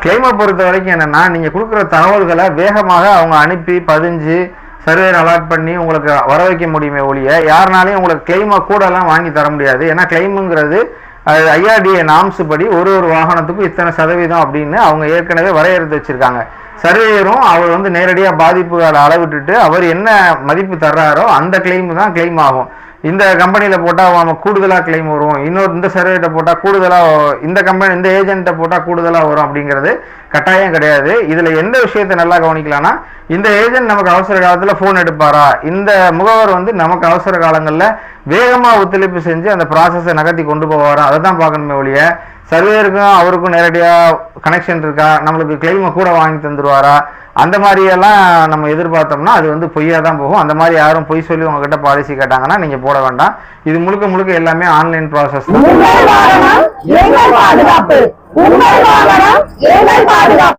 கிளைமை பொறுத்த வரைக்கும் என்னன்னா, நீங்க கொடுக்குற தகவல்களை வேகமாக அவங்க அனுப்பி பதிஞ்சு சர்வேர் அலாட் பண்ணி உங்களுக்கு வர வைக்க முடியுமே ஒழிய யாருனாலையும் உங்களுக்கு கிளைமை கூட எல்லாம் வாங்கி தர முடியாது. ஏன்னா கிளைமுங்கிறது IRDA நாம்ஸ் படி ஒரு வாகனத்துக்கும் இத்தனை சதவீதம் அப்படின்னு அவங்க ஏற்கனவே வரையறுத்து வச்சிருக்காங்க. சர்வேயரும் அவர் வந்து நேரடியாக பாதிப்புகளை அளவிட்டுட்டு அவர் என்ன மதிப்பு தர்றாரோ அந்த கிளைம் தான் கிளைம் ஆகும். இந்த கம்பெனியில் போட்டால் நம்ம கூடுதலாக கிளைம் வரும், இன்னொரு இந்த சர்வேட்ட போட்டால் கூடுதலாக, இந்த கம்பெனி இந்த ஏஜென்ட்டை போட்டால் கூடுதலாக வரும் அப்படிங்கிறது கட்டாயம் கிடையாது. இதில் எந்த விஷயத்தை நல்லா கவனிக்கலாம்னா, இந்த ஏஜென்ட் நமக்கு அவசர காலத்தில் ஃபோன் எடுப்பாரா, இந்த முகவர் வந்து நமக்கு அவசர காலங்களில் வேகமாக ஒத்துழைப்பு செஞ்சு அந்த ப்ராசஸை நகர்த்தி கொண்டு போவாரா, அதை தான் பார்க்கணுமே ஒழிய சர்வேருக்கும் அவருக்கும் நேரடியாக கனெக்ஷன் இருக்கா, நம்மளுக்கு கிளைமை கூட வாங்கி தந்துடுவாரா, அந்த மாதிரியெல்லாம் நம்ம எதிர்பார்த்தோம்னா அது வந்து பொய்யா தான் போகும். அந்த மாதிரி யாரும் பொய் சொல்லி உங்ககிட்ட பாலிசி கேட்டாங்கன்னா நீங்கள் போட வேண்டாம். இது முழுக்க முழுக்க எல்லாமே ஆன்லைன் ப்ராசஸ் தான்.